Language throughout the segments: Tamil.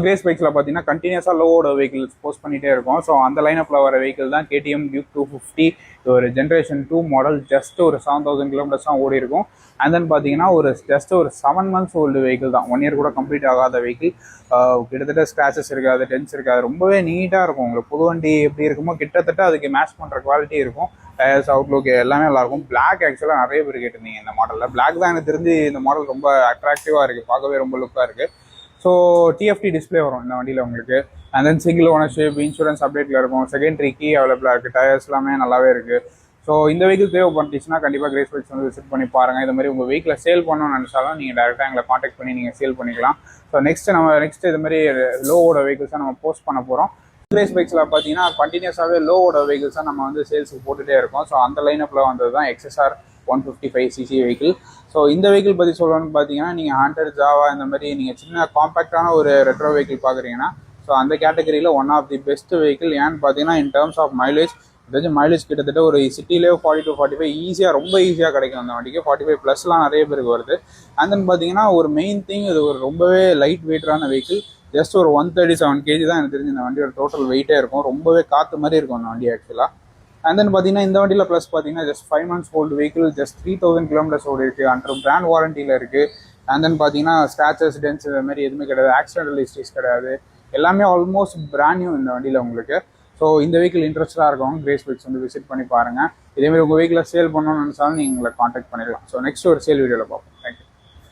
கிரேஸ் பைக்ஸில் பார்த்தீங்கன்னா கண்டினியூஸாக லோவோட வெஹிக்கிள்ஸ் போஸ்ட் பண்ணிகிட்டே இருக்கும். ஸோ அந்த லைனப்பில் வர வெஹிக்கிள் தான் கேடிஎம் டியூக் 250. இது ஒரு ஜென்ரேஷன் 2 மாடல். ஜஸ்ட் ஒரு 7000 கிலோமீட்டர்ஸ் தான் ஓடி இருக்கும். அண்ட் தென் பார்த்தீங்கன்னா ஜஸ்ட் ஒரு 7 மந்த்ஸ் ஓல்டு வெஹிக்கிள் தான். 1 இயர் கூட கம்ப்ளீட் ஆகாத வெஹிக்கிள். கிட்டத்தட்ட ஸ்க்ராச்சஸ் இருக்காது, டென்ஸ் இருக்காது, ரொம்பவே நீட்டாக இருக்கும். உங்களுக்கு புது வண்டி எப்படி இருக்குமோ கிட்டத்தட்ட அதுக்கு மேட்ச் பண்ணுற குவாலிட்டி இருக்கும். டயர்ஸ், அவுட்லுக் எல்லாமே நல்லாயிருக்கும். பிளாக் ஆக்சுவலாக நிறைய பேர் கேட்டிருந்தீங்க இந்த மாடலில். பிளாக் தான் எனக்கு தெரிஞ்சு இந்த மாடல் ரொம்ப அட்ராக்டிவாக இருக்குது, பார்க்கவே ரொம்ப லுக்காக இருக்குது. ஸோ டிஎஃப்டி டிஸ்பிளே வரும் இந்த வண்டியில் உங்களுக்கு. And then single ownership, insurance அப்டேட்டில் இருக்கும். செகண்டரி கீ அவைலபிளாக இருக்குது. டயர்ஸ் எல்லாமே நல்லாவே இருக்குது. ஸோ இந்த வெஹிக்கிள் தேவைப்பட்டுச்சுன்னா கண்டிப்பாக கிரேஸ் பைக்ஸ் வந்து விசிட் பண்ணி பாருங்கள். இந்த மாதிரி உங்கள் வெஹிக்கில் சேல் பண்ணணும்னு நினச்சாலும் நீங்கள் டேரெக்டாக எங்களை காண்டாக்ட் பண்ணி நீங்கள் சேல் பண்ணிக்கலாம். ஸோ நெக்ஸ்ட் இது மாதிரி லோவோட வெஹிக்கிள்ஸாக நம்ம போஸ்ட் பண்ண போகிறோம். கிரேஸ் பைக்ஸில் பார்த்தீங்கன்னா கண்டினியூஸாகவே லோவோட வெஹிக்கிள்ஸாக நம்ம வந்து சேல்ஸுக்கு போட்டுகிட்டே இருக்கோம். ஸோ அந்த லைனப்பில் வந்தது தான் எக்ஸ்எஸ்ஆர் 155cc வெஹிக்கிள். ஸோ இந்த வெஹிக்கிள் பற்றி சொல்லணும்னு பார்த்தீங்கன்னா நீங்கள் ஹண்டர், ஜாவா இந்த மாதிரி நீங்கள் சின்ன காம்பேக்டான ஒரு ரெட்ரோ வெஹிக்கிள் பார்க்குறீங்கன்னா ஸோ அந்த கேட்டகரியில் one of the best vehicle. ஏன்னு பார்த்தீங்கன்னா இன் டர்ம்ஸ் ஆஃப் மைலேஜ், ஏதாச்சும் மைலேஜ் கிட்டத்தட்ட ஒரு சிட்டிலேயே 40 to 45 ஈஸியாக, ரொம்ப ஈஸியாக கிடைக்கும் அந்த வண்டிக்கு. 45+ நிறைய பேருக்கு வருது. அண்ட் தென் பார்த்தீங்கன்னா ஒரு மெயின் திங், இது ஒரு ரொம்பவே லைட் வெயிட்டான வெஹிக்கிள். ஜஸ்ட் ஒரு 137 kg தான் எனக்கு தெரிஞ்சு இந்த வண்டியோட டோட்டல் வெயிட்டே இருக்கும். ரொம்பவே காற்று மாதிரி இருக்கும் அந்த வண்டி ஆக்சுவலாக. அண்ட் தென் பார்த்தீங்கன்னா இந்த வண்டியில் ப்ளஸ் பார்த்தீங்கன்னா just 5 months old vehicle, just 3000 kilometres ஓடி இருக்குது. அண்டர் பிராண்ட் வாரண்டியில் இருக்குது. அண்ட் தென் பார்த்தீங்கன்னா ஸ்க்ராச்சஸ், டென்ஸ் இது மாதிரி எதுவுமே கிடையாது. ஆக்சிடென்டல் ஹிஸ்ட்ரிஸ் கிடையாது. எல்லாமே ஆல்மோஸ்ட் பிராண்ட் நியூ இந்த வண்டியில் உங்களுக்கு. ஸோ இந்த வெஹிக்கிள் இன்ட்ரெஸ்டாக இருக்கவங்க கிரேஸ் பைக்ஸ் வந்து விசிட் பண்ணி பாருங்கள். இதேமாதிரி உங்கள் வெஹிக்கிளை சேல் பண்ணணும்னு நினச்சாலும் நீங்கள் எங்களை காண்டாக்ட் பண்ணிடலாம். ஸோ நெக்ஸ்ட் ஒரு சேல் வீடியோவில் பார்ப்போம். Thank you.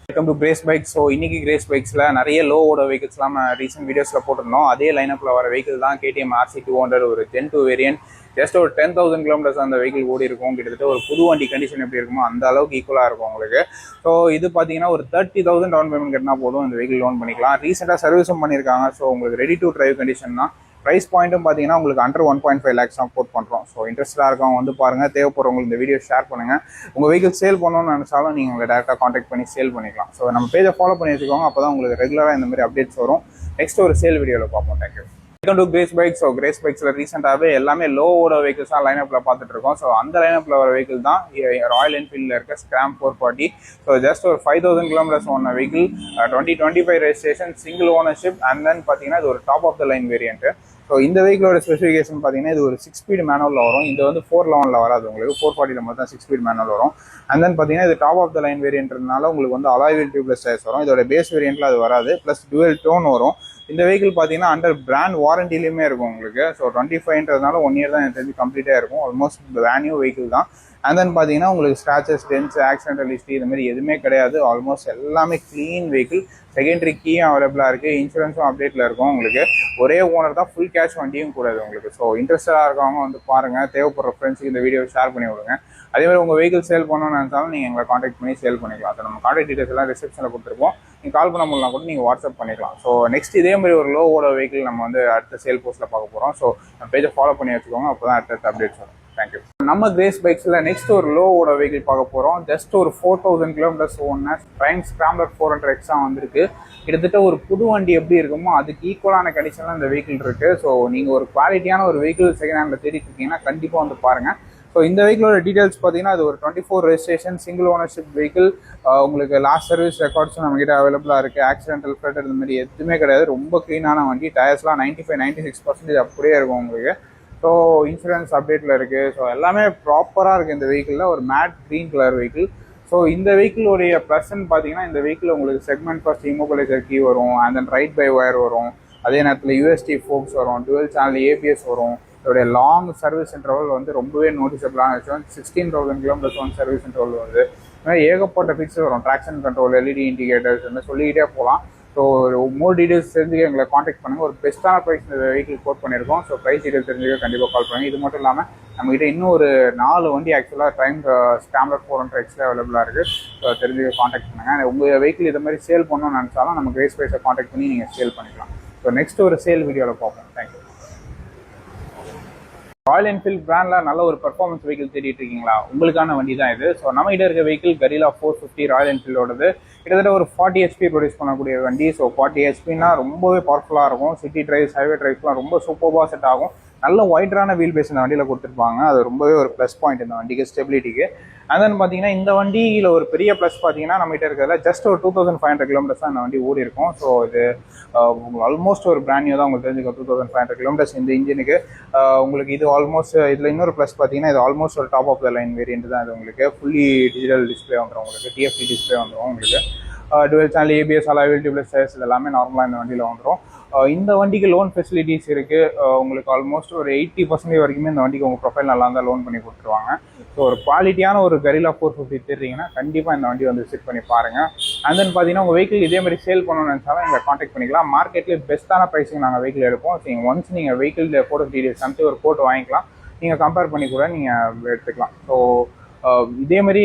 Welcome to Grace bikes. So இன்னைக்கு கிரேஸ் பைக்ஸில் நிறைய லோவோட வெஹிக்கிள்ஸ்லாம் ரீசெண்ட் வீடியோஸில் போட்டிருந்தோம். அதே லைனப்பில் வர வெஹிக்கிள் தான் கேடிஎம் RC200, ஒரு Gen 2 வேரியன்ட். ஜஸ்ட் ஒரு 10,000 கிலோமீட்டர்ஸ் அந்த வெஹிக்கிள் ஓடி இருக்கும். கிட்டத்தட்ட ஒரு புது வண்டி கண்டிஷன் எப்படி இருக்குமோ அந்த அளவுக்கு ஈக்குவலாக இருக்கும் உங்களுக்கு. ஸோ இது பார்த்தீங்கன்னா ஒரு 30,000 டவுன் பேமெண்ட் கட்டினா போதும் இந்த வெஹிக்கிள் லோன் பண்ணிக்கலாம். ரீசெண்டாக சர்வீஸும் பண்ணியிருக்காங்க. ஸோ உங்களுக்கு ரெடி டு டிரைவ் கண்டிஷன் தான். ப்ரைஸ் பாயிண்ட்டும் பார்த்தீங்கன்னா உங்களுக்கு அண்டர் 1.5 lakhs தான் கோட் பண்ணுறோம். ஸோ இன்ட்ரெஸ்டாக இருக்கவங்க வந்து பாருங்கள். தேவைப்படுறவங்களுக்கு இந்த வீடியோ ஷேர் பண்ணுங்கள். உங்கள் வெஹிக்கிள் சேல் பண்ணணும்னு நினச்சாலும் நீங்கள் உங்களை டேரெக்டாக காண்டாக்ட் பண்ணி சேல் பண்ணிக்கலாம். ஸோ நம்ம பேஜை ஃபாலோ பண்ணி வச்சுக்கோங்க. அப்போ தான் உங்களுக்கு ரெகுலராக இந்த மாதிரி அப்டேட்ஸ் வரும். நெக்ஸ்ட் ஒரு சேல் வீடியோவில் பார்ப்போம். Thank you. Welcome to Grace bikes. So Grace பைக்ஸில் ரீசெண்டாகவே எல்லாமே லோவோட வெஹிக்கிள்ஸ் தான் லைனப்பில் பார்த்துட்டு இருக்கோம். ஸோ அந்த லைனப்பில் வர வெஹிக்கிள் தான் ராயல் என்ஃபீல்டில் இருக்க ஸ்கிராம் 440. ஸோ ஜஸ்ட் ஒரு 5,000 கிலோமீட்டர்ஸ் ஓன vehicle, 2025 registration, single ownership. And then பார்த்தீங்கன்னா இது ஒரு top of the line variant. So இந்த வெஹிக்கிளோட ஸ்பெசிஃபிகேஷன் பார்த்தீங்கன்னா இது ஒரு 6 speed மேனுவலில் வரும். இது வந்து 411 வராது உங்களுக்கு. 440 மட்டும் தான் 6 speed மேனுவல் வரும். அண்ட் தென் பார்த்தீங்கன்னா இது டாப் ஆஃப் த லைன் வேரியன்ட்னால உங்களுக்கு வந்து அலாய் வீல் டியூப்லெஸ் டயர்ஸ் வரும். இதோட பேஸ் வேரியன்ட்ல அது வராது. ப்ளஸ் டுவெல் டோன் வரும். இந்த வெஹிக்கிள் பார்த்தீங்கன்னா அண்டர் பிராண்ட் வாரண்டிலையுமே இருக்கும் உங்களுக்கு. ஸோ 25ன்றதுனால 1 year தான் எனக்கு தெரிஞ்சு கம்ப்ளீட்டாக இருக்கும். ஆல்மோஸ்ட் பிராண்ட் நியூ வெஹிக்கிள் தான். அண்ட் தென் பார்த்தீங்கன்னா உங்களுக்கு ஸ்க்ராச்சஸ், டென்ஸ், ஆக்சிடென்டல் ஹிஸ்ட்ரி இது மாதிரி எதுவுமே கிடையாது. ஆல்மோஸ்ட் எல்லாமே க்ளீன் வெஹிக்கிள். செகண்டரி கீயும் அவைலபிளாக இருக்குது. இன்சூரன்ஸும் அப்டேட்டில் இருக்கும் உங்களுக்கு. ஒரே ஓனர் தான், ஃபுல் கேஷ் வண்டியும் கூடாது உங்களுக்கு. ஸோ இன்ட்ரெஸ்டாக இருக்கவங்க வந்து பாருங்கள். தேவைப்படுற ஃப்ரெண்ட்ஸுக்கு இந்த வீடியோ ஷேர் பண்ணி விடுங்க. அதேமாதிரி உங்கள் வெஹிக்கிள் சேல் பண்ணணும்னு நினச்சாலும் நீங்கள் எங்களை காண்டாக்ட் பண்ணி சேல் பண்ணிக்கலாம். ஸோ நம்ம காண்டாக்ட் டீட்டெயில்ஸ் எல்லாம் ரிசெப்ஷனில் கொடுத்துருப்போம். நீங்கள் கால் பண்ண முடியலாம் கூட நீங்கள் வாட்ஸ்அப் பண்ணிக்கலாம். ஸோ நெக்ஸ்ட் இதே மாதிரி ஒரு லோவோட வெஹிக்கிள் நம்ம வந்து அடுத்த சேல் போஸ்ட்டில் பார்க்க போகிறோம். ஸோ நம்ம பேஜை ஃபாலோ பண்ணி வச்சுக்கோங்க. அப்போ தான் அடுத்த அப்டேட்ஸ் வரும். தேங்க்யூ. நம்ம கிரேஸ் பைக்ஸில் நெக்ஸ்ட் ஒரு லோவோட வெஹிக்கிள் பார்க்க போகிறோம். ஜஸ்ட் ஒரு 4,000 கிலோமீட்டர்ஸ் ஓடின ட்ரைம் ஸ்கிராம்பலர் 400X வந்திருக்கு. கிட்டத்தட்ட ஒரு புது வண்டி எப்படி இருக்குமோ அதுக்கு ஈக்குவலான கண்டிஷனில் இந்த வெஹிக்கிள் இருக்குது. ஸோ நீங்கள் ஒரு குவாலிட்டியான ஒரு வெஹிக்கிள் செகண்ட் ஹேண்டில் தேடிட்டு இருக்கீங்கன்னா கண்டிப்பாக வந்து பாருங்கள். ஸோ இந்த வெஹிக்கிளோட டீடைல்ஸ் பார்த்தீங்கன்னா அது ஒரு 24 ரெஜிஸ்ட்ரேஷன், சிங்கிள் ஓனர்ஷிப் வெஹிக்கிள். உங்களுக்கு லாஸ்ட் சர்வீஸ் ரெக்கார்ட்ஸும் நம்மகிட்ட அவைலபிளாக இருக்குது. ஆக்சிடென்டல் ஃபிளட்டர் இந்த மாதிரி எதுவுமே கிடையாது. ரொம்ப க்ளீனான வண்டி. டயர்ஸ்லாம் 95-96% அப்படியே இருக்கும் உங்களுக்கு. ஸோ இன்சூரன்ஸ் அப்டேட்டில் இருக்குது. ஸோ எல்லாமே ப்ராப்பராக இருக்குது இந்த வெஹிக்கிளில். ஒரு matte green colour vehicle. So இந்த வெஹிக்கிளோடைய ப்ளஸ்ன்னு பார்த்தீங்கன்னா இந்த வெஹிக்கிள் உங்களுக்கு செக்மெண்ட் ஃபர்ஸ்ட் இமோபிளைசர் கீ வரும். And then ride by wire வரும். அதே நேரத்தில் யூஎஸ்டி ஃபோக்ஸ் வரும். டுவெல் சேனல் ஏபிஎஸ் வரும். இதோடைய லாங் சர்வீஸ் இன்டர்வல் வந்து ரொம்பவே நோட்டிசபிளான விஷயம். 16,000 கிலோமீட்டர்ஸ் வந்து சர்வீஸ் இன்டர்வல் வந்து ஏகப்பட்ட ஃபிக்ஸ் வரும். ட்ராக்ஷன் கண்ட்ரோல், எல்இடி இண்டிகேட்டர்ஸ் வந்து சொல்லிக்கிட்டே போகலாம். ஸோ மோர் டீடைல்ஸ் தெரிஞ்சுக்க எங்களை காண்டாக்ட் பண்ணுங்கள். ஒரு பெஸ்ட்டான ப்ரைஸ் இந்த வெஹிக்கிள் கோட் பண்ணியிருக்கோம். ஸோ ப்ரைஸ் டீடைல்ஸ் தெரிஞ்சுக்க கண்டிப்பாக கால் பண்ணுங்கள். இது மட்டும் இல்லாமல் நம்மகிட்ட இன்னும் ஒரு 4 வண்டி ஆக்சுவலாக ட்ரைம் ஸ்கிராம்பலர் 400X அவைலபிளாக இருக்குது. ஸோ தெரிஞ்சுக்க காண்டாக்ட் பண்ணுங்கள். உங்கள் வெஹிக்கிள் இது மாதிரி சேல் பண்ணணும்னு நினச்சாலும் நம்ம கிரேஸ் ப்ரைஸை காண்டாக்ட் பண்ணி நீங்கள் சேல் பண்ணிக்கலாம். ஸோ நெக்ஸ்ட் ஒரு சேல் வீடியோவில் பார்ப்போம். தேங்க்யூ. ராயல் என்ஃபீல்ட் பிராண்டில் நல்ல ஒரு பர்ஃபார்மன்ஸ் வெஹிக்கிள் தேடிட்டு இருக்கீங்களா? உங்களுக்கான வண்டி தான் இது. ஸோ நம்ம கிட்ட இருக்க வெஹிக்கிள் கரீலா 450 ராயல் என்ஃபீல்டோடது. கிட்டத்தட்ட ஒரு 40 HP ப்ரொடியூஸ் பண்ணக்கூடிய வண்டி. ஸோ 40 HPனா ரொம்பவே பவர்ஃபுல்லாக இருக்கும். சிட்டி டிரைவ்ஸ், ஹைவே டிரைவ்ஸ்லாம் ரொம்ப சூப்பராக செட் ஆகும். நல்ல ஒய்டரான வீல் பேஸ் இந்த வண்டியில் கொடுத்துருப்பாங்க. அது ரொம்பவே ஒரு ப்ளஸ் பாயிண்ட் இந்த வண்டிக்கு, ஸ்டெபிலிட்டிக்கு. அண்ட் தென் பார்த்தீங்கன்னா இந்த வண்டியில் ஒரு பெரிய ப்ளஸ் பார்த்தீங்கன்னா நம்மகிட்ட இருக்கிறதுல ஜஸ்ட் ஒரு 2500 கிலோமீட்டர்ஸ் தான் இந்த வண்டி ஓடி இருக்கும். ஸோ இது ஆல்மோஸ்ட் ஒரு பிராண்ட் நியூ தான் உங்களுக்கு தெரிஞ்சுக்க 2500 கிலோமீட்டர்ஸ் இந்த இன்ஜினுக்கு. உங்களுக்கு இது ஆல்மோஸ்ட் இதில் இன்னொரு ப்ளஸ் பார்த்தீங்கன்னா இது ஆல்மோஸ்ட் ஒரு top of the line variant தான். இது உங்களுக்கு ஃபுல்லி டிஜிட்டல் டிஸ்பிளே வந்துடும், உங்களுக்கு டிஎஃப்டி டிஸ்பிளே வந்துடும். உங்களுக்கு dual channel ABS alloy wheel tubeless tyres இது எல்லாமே நார்மலாக இந்த வண்டியில் வந்துடும். இந்த வண்டிக்கு லோன் ஃபெசிலிட்டிஸ் இருக்குது. உங்களுக்கு ஆல்மோஸ்ட் ஒரு 80% வரைக்குமே இந்த வண்டிக்கு உங்கள் ப்ரொஃபைல் நல்லா இருந்தால் லோன் பண்ணி கொடுத்துருவாங்க. ஸோ ஒரு குவாலிட்டியான ஒரு கரிலா 450 தெரியுங்கன்னா கண்டிப்பாக இந்த வண்டி வந்து விசிட் பண்ணி பாருங்கள். அண்ட் தென் பார்த்தீங்கன்னா உங்கள் வெஹிக்கிள் இதே மாதிரி சேல் பண்ணணும்னு நினச்சாலும் எங்களை காண்டாக்ட் பண்ணிக்கலாம். மார்க்கெட்லேயே பெஸ்ட்டான ப்ரைஸிங் நாங்கள் வெஹிக்கிள் எடுப்போம். ஸோ நீங்கள் ஒன்ஸ் நீங்கள் வெஹிக்கிள் ஃபோட்டோ டீடைல்ஸ் அனுப்பிச்சு ஒரு ஃபோட்டோ வாங்கிக்கலாம். நீங்கள் கம்பேர் பண்ணி கூட நீங்கள் எடுத்துக்கலாம். ஸோ இதே மாதிரி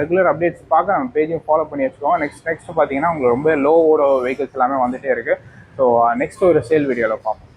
ரெகுலர் அப்டேட்ஸ் பார்க்க நம்ம பேஜையும் ஃபாலோ பண்ணி வச்சுக்கோங்க. நெக்ஸ்ட் பார்த்தீங்கன்னா உங்களுக்கு ரொம்ப லோவோட வெஹிக்கிள்ஸ் எல்லாமே வந்துகிட்டே இருக்குது. ஸோ நெக்ஸ்ட் ஒரு சேல் வீடியோவில் பார்ப்போம்.